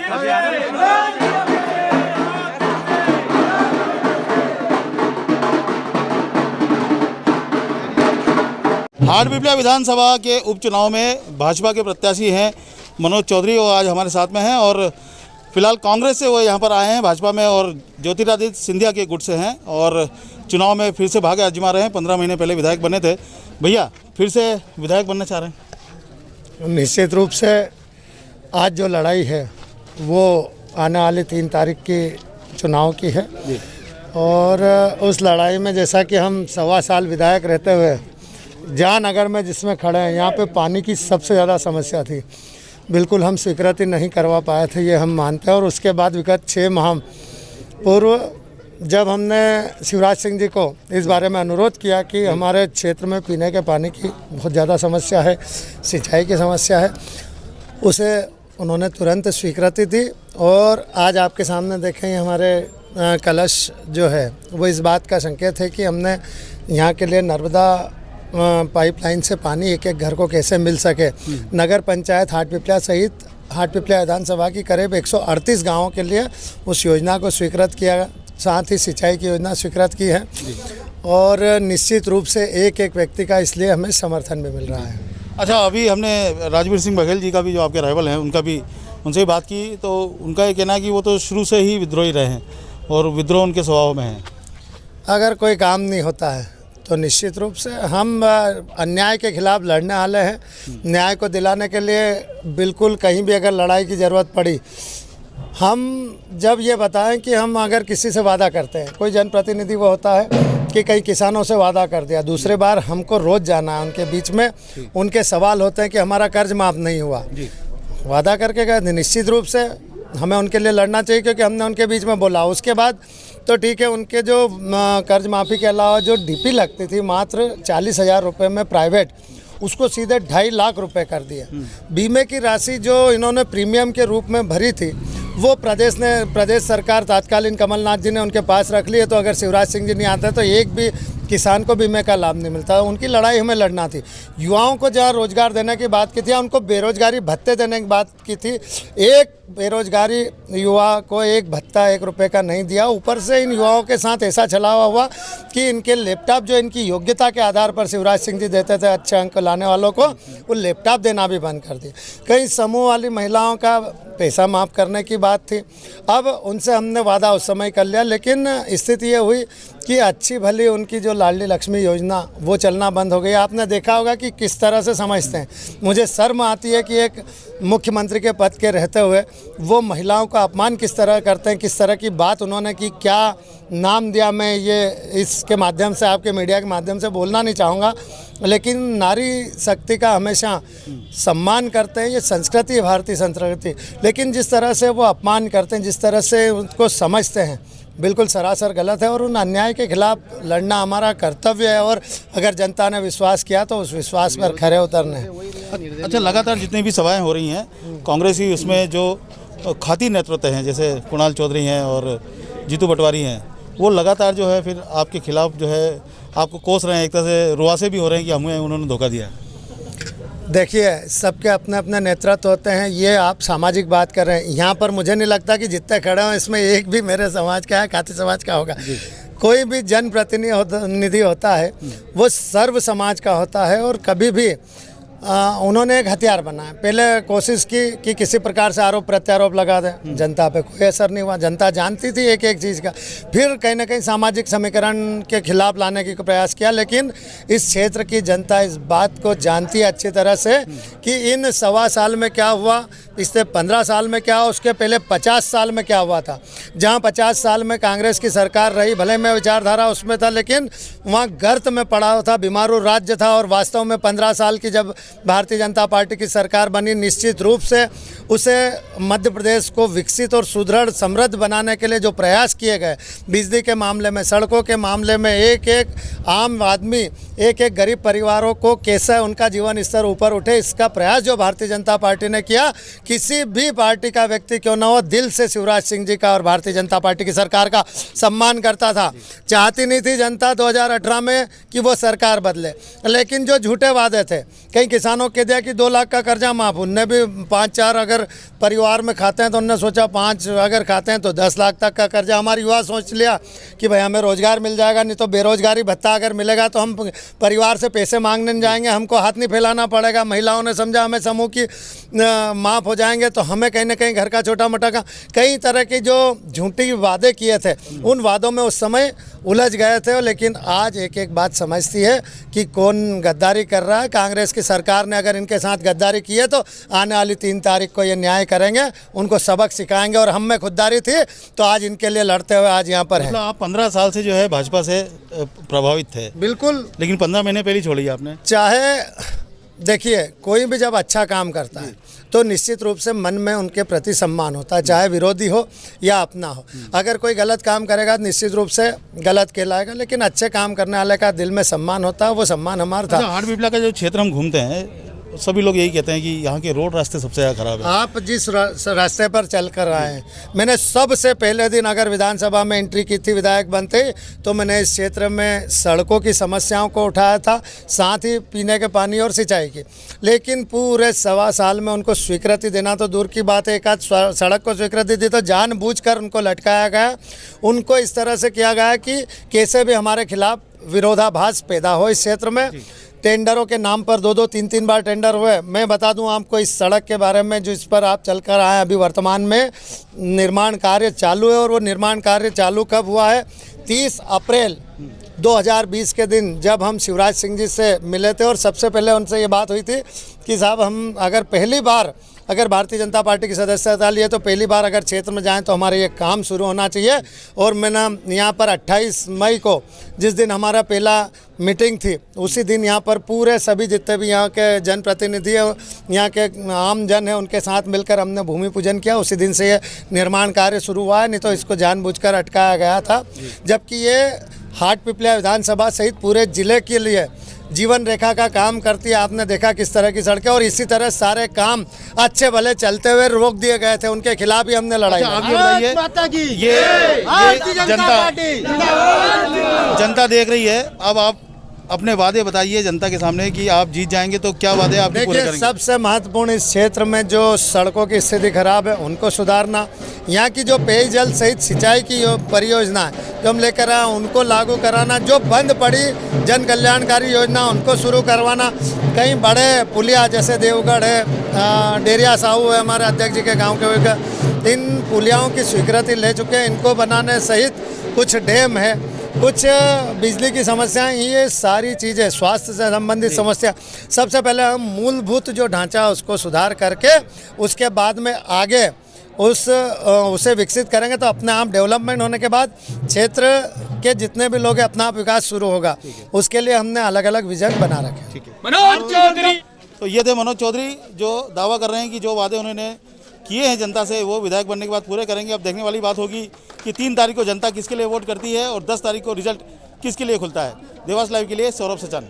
हाटपिपल्या विधानसभा के उपचुनाव में भाजपा के प्रत्याशी हैं मनोज चौधरी, वो आज हमारे साथ में हैं और फिलहाल कांग्रेस से वो यहाँ पर आए हैं भाजपा में और ज्योतिरादित्य सिंधिया के गुट से हैं और चुनाव में फिर से भाग्य आजमा रहे हैं। 15 महीने पहले विधायक बने थे। भैया फिर से विधायक बनना चाह रहे हैं? निश्चित रूप से आज जो लड़ाई है वो आने वाली 3 तारीख की चुनाव की है और उस लड़ाई में जैसा कि हम 1.25 साल विधायक रहते हुए जहानगर में जिसमें खड़े हैं, यहाँ पे पानी की सबसे ज़्यादा समस्या थी। बिल्कुल हम स्वीकृति नहीं करवा पाए थे, ये हम मानते हैं। और उसके बाद विगत 6 माह पूर्व जब हमने शिवराज सिंह जी को इस बारे में अनुरोध किया कि हमारे क्षेत्र में पीने के पानी की बहुत ज़्यादा समस्या है, सिंचाई की समस्या है, उसे उन्होंने तुरंत स्वीकृति दी। और आज आपके सामने देखें हमारे कलश जो है वो इस बात का संकेत है कि हमने यहाँ के लिए नर्मदा पाइपलाइन से पानी एक एक घर को कैसे मिल सके। नगर पंचायत हाटपिपल्या सहित हाटपिपल्या विधानसभा की करीब 138 गाँवों के लिए उस योजना को स्वीकृत किया, साथ ही सिंचाई की योजना स्वीकृत की है और निश्चित रूप से एक एक व्यक्ति का इसलिए हमें समर्थन भी मिल रहा है। अच्छा, अभी हमने राजवीर सिंह बघेल जी का भी, जो आपके राइवल हैं, उनसे भी बात की तो उनका ये कहना है कि वो तो शुरू से ही विद्रोही रहे हैं और विद्रोह उनके स्वभाव में है। अगर कोई काम नहीं होता है तो निश्चित रूप से हम अन्याय के खिलाफ लड़ने वाले हैं। न्याय को दिलाने के लिए बिल्कुल कहीं भी अगर लड़ाई की ज़रूरत पड़ी, हम जब ये बताएं कि हम अगर किसी से वादा करते हैं, कोई जनप्रतिनिधि वो होता है कि कई किसानों से वादा कर दिया, दूसरे बार हमको रोज़ जाना है उनके बीच में, उनके सवाल होते हैं कि हमारा कर्ज माफ़ नहीं हुआ। वादा करके गए, निश्चित रूप से हमें उनके लिए लड़ना चाहिए क्योंकि हमने उनके बीच में बोला। उसके बाद तो ठीक है, उनके जो कर्ज माफ़ी के अलावा जो डीपी लगती थी मात्र 40,000 रुपये में प्राइवेट, उसको सीधे 2.5 लाख रुपए कर दिए। बीमे की राशि जो इन्होंने प्रीमियम के रूप में भरी थी वो प्रदेश सरकार तत्कालीन कमलनाथ जी ने उनके पास रख ली है। तो अगर शिवराज सिंह जी नहीं आते तो एक भी किसान को बीमे का लाभ नहीं मिलता। उनकी लड़ाई हमें लड़ना थी। युवाओं को जहाँ रोजगार देने की बात की थी, उनको बेरोजगारी भत्ते देने की बात की थी। एक बेरोजगारी युवा को एक भत्ता 1 रुपये का नहीं दिया। ऊपर से इन युवाओं के साथ ऐसा छलावा हुआ कि इनके लैपटॉप जो इनकी योग्यता के आधार पर शिवराज सिंह जी देते थे अच्छे अंक लाने वालों को, वो लैपटॉप देना भी बंद कर दिए। कई समूह वाली महिलाओं का पैसा माफ़ करने की बात थी। अब उनसे हमने वादा उस समय कर लिया, लेकिन स्थिति ये हुई कि अच्छी भली उनकी जो लाडली लक्ष्मी योजना वो चलना बंद हो गई। आपने देखा होगा कि किस तरह से समझते हैं। मुझे शर्म आती है कि एक मुख्यमंत्री के पद के रहते हुए वो महिलाओं का अपमान किस तरह करते हैं, किस तरह की बात उन्होंने की, क्या नाम दिया। मैं ये इसके माध्यम से, आपके मीडिया के माध्यम से बोलना नहीं चाहूँगा, लेकिन नारी शक्ति का हमेशा सम्मान करते हैं, ये संस्कृति है, भारतीय संस्कृति। लेकिन जिस तरह से वो अपमान करते हैं, जिस तरह से उनको समझते हैं, बिल्कुल सरासर गलत है और उन अन्याय के खिलाफ लड़ना हमारा कर्तव्य है। और अगर जनता ने विश्वास किया तो उस विश्वास पर खरे उतरने हैं। अच्छा, लगातार जितनी भी सभाएं हो रही हैं कांग्रेस की, उसमें जो खाती नेतृत्व हैं जैसे कुणाल चौधरी हैं और जीतू पटवारी हैं, वो लगातार जो है फिर आपके खिलाफ जो है आपको कोस रहे हैं, एक तरह से रुआसे भी हो रहे हैं कि हमें उन्होंने धोखा दिया। देखिए, सबके अपने अपने नेतृत्व होते हैं। ये आप सामाजिक बात कर रहे हैं। यहाँ पर मुझे नहीं लगता कि जितने खड़े हैं इसमें एक भी मेरे समाज का है, खाती समाज का होगा। कोई भी जनप्रतिनिधि होता है वो सर्व समाज का होता है और कभी भी उन्होंने एक हथियार बनाया। पहले कोशिश की कि किसी प्रकार से आरोप प्रत्यारोप लगा दें, जनता पे कोई असर नहीं हुआ। जनता जानती थी एक एक चीज़ का। फिर कहीं ना कहीं सामाजिक समीकरण के खिलाफ लाने की प्रयास किया, लेकिन इस क्षेत्र की जनता इस बात को जानती है अच्छी तरह से कि इन 1.25 साल में क्या हुआ, पिछले 15 साल में क्या हुआ, उसके पहले 50 साल में क्या हुआ था। जहाँ 50 साल में कांग्रेस की सरकार रही, भले मैं विचारधारा उसमें था, लेकिन वहाँ गर्त में पड़ा था, बीमारू राज्य था। और वास्तव में 15 साल की जब भारतीय जनता पार्टी की सरकार बनी, निश्चित रूप से उसे मध्य प्रदेश को विकसित और सुदृढ़ समृद्ध बनाने के लिए जो प्रयास किए गए, बिजली के मामले में, सड़कों के मामले में, एक एक आम आदमी, एक एक गरीब परिवारों को कैसे उनका जीवन स्तर ऊपर उठे, इसका प्रयास जो भारतीय जनता पार्टी ने किया, किसी भी पार्टी का व्यक्ति क्यों ना हो, दिल से शिवराज सिंह जी का और भारतीय जनता पार्टी की सरकार का सम्मान करता था। चाहती नहीं थी जनता 2018 में कि वो सरकार बदले, लेकिन जो झूठे वादे थे, कहीं किसानों के दिया कि 2 लाख का कर्जा माफ, उनने भी 5-4 अगर परिवार में खाते हैं तो उनने सोचा 5 अगर खाते हैं तो 10 लाख तक का कर्जा। हमारे युवा सोच लिया कि भाई हमें रोज़गार मिल जाएगा, नहीं तो बेरोजगारी भत्ता अगर मिलेगा तो हम परिवार से पैसे मांगने नहीं जाएंगे, हमको हाथ नहीं फैलाना पड़ेगा। महिलाओं ने समझा हमें समूह की माफ़ हो जाएंगे तो हमें कहीं ना कहीं घर का छोटा मोटा का कई तरह के जो झूठी वादे किए थे उन वादों में उस समय उलझ गए थे। लेकिन आज एक एक बात समझती है कि कौन गद्दारी कर रहा है। कांग्रेस की सरकार ने अगर इनके साथ गद्दारी की है तो आने वाली 3 तारीख को ये न्याय करेंगे, उनको सबक सिखाएंगे। और हम में खुददारी थी तो आज इनके लिए लड़ते हुए आज यहाँ पर हैं। मतलब आप 15 साल से जो है भाजपा से प्रभावित थे। बिल्कुल। लेकिन 15 महीने पहले छोड़ी आपने। चाहे देखिए कोई भी जब अच्छा काम करता है तो निश्चित रूप से मन में उनके प्रति सम्मान होता है, चाहे विरोधी हो या अपना हो। अगर कोई गलत काम करेगा तो निश्चित रूप से गलत कहलाएगा, लेकिन अच्छे काम करने वाले का दिल में सम्मान होता है, वो सम्मान हमारा था। हाटपिपला का जो क्षेत्र हम घूमते हैं सभी लोग यही कहते हैं कि यहाँ के रोड रास्ते सबसे ज़्यादा खराब है। आप जिस रास्ते पर चल कर आए हैं, मैंने सबसे पहले दिन अगर विधानसभा में एंट्री की थी विधायक बनते तो मैंने इस क्षेत्र में सड़कों की समस्याओं को उठाया था, साथ ही पीने के पानी और सिंचाई की। लेकिन पूरे 1.25 साल में उनको स्वीकृति देना तो दूर की बात है, एक आध सड़क को स्वीकृति दी तो जानबूझकर उनको लटकाया गया। उनको इस तरह से किया गया कि कैसे भी हमारे खिलाफ विरोधाभास पैदा हो इस क्षेत्र में। टेंडरों के नाम पर 2-2, 3-3 बार टेंडर हुए। मैं बता दूं आपको इस सड़क के बारे में जिस पर आप चलकर आए, अभी वर्तमान में निर्माण कार्य चालू है। और वो निर्माण कार्य चालू कब हुआ है? 30 अप्रैल 2020 के दिन जब हम शिवराज सिंह जी से मिले थे और सबसे पहले उनसे ये बात हुई थी कि साहब हम अगर पहली बार अगर भारतीय जनता पार्टी की सदस्यता लिए तो पहली बार अगर क्षेत्र में जाएं तो हमारे ये काम शुरू होना चाहिए। और मैंने यहाँ पर 28 मई को जिस दिन हमारा पहला मीटिंग थी उसी दिन यहाँ पर पूरे सभी जितने भी यहाँ के जनप्रतिनिधि हैं, यहाँ के आम जन हैं, उनके साथ मिलकर हमने भूमि पूजन किया। उसी दिन से ये निर्माण कार्य शुरू हुआ है, नहीं तो इसको जानबूझकर अटकाया गया था। जबकि ये हाटपिपला विधानसभा सहित पूरे जिले के लिए जीवन रेखा का काम करती है। आपने देखा किस तरह की सड़कें, और इसी तरह सारे काम अच्छे भले चलते हुए रोक दिए गए थे, उनके खिलाफ ही हमने लड़ाई। आप ये बताइए, ये जनता देख रही है। अब आप अपने वादे बताइए जनता के सामने कि आप जीत जाएंगे तो क्या वादे आप पूरे करेंगे? सबसे महत्वपूर्ण इस क्षेत्र में जो सड़कों की स्थिति खराब है उनको सुधारना, यहाँ की जो पेयजल सहित सिंचाई की परियोजना है जो हम लेकर आए उनको लागू कराना, जो बंद पड़ी जन कल्याणकारी योजना उनको शुरू करवाना। कई बड़े पुलिया जैसे देवगढ़ है, डेरिया साहू है हमारे अध्यक्ष जी के गाँव के, इन पुलियाओं की स्वीकृति ले चुके हैं, इनको बनाने सहित कुछ डैम है, कुछ बिजली की समस्याएं, ये सारी चीज़ें, स्वास्थ्य से संबंधित समस्या। सबसे पहले हम मूलभूत जो ढांचा उसको सुधार करके उसके बाद में आगे उसे विकसित करेंगे तो अपने आप डेवलपमेंट होने के बाद क्षेत्र के जितने भी लोग हैं अपना आप विकास शुरू होगा। उसके लिए हमने अलग अलग विजन बना रखे। ठीक है। मनोज चौधरी, तो ये थे मनोज चौधरी जो दावा कर रहे हैं कि जो वादे उन्होंने किए हैं जनता से वो विधायक बनने के बाद पूरे करेंगे। अब देखने वाली बात होगी कि 3 तारीख को जनता किसके लिए वोट करती है और 10 तारीख को रिजल्ट किसके लिए खुलता है। देवास लाइव के लिए सौरभ सचान।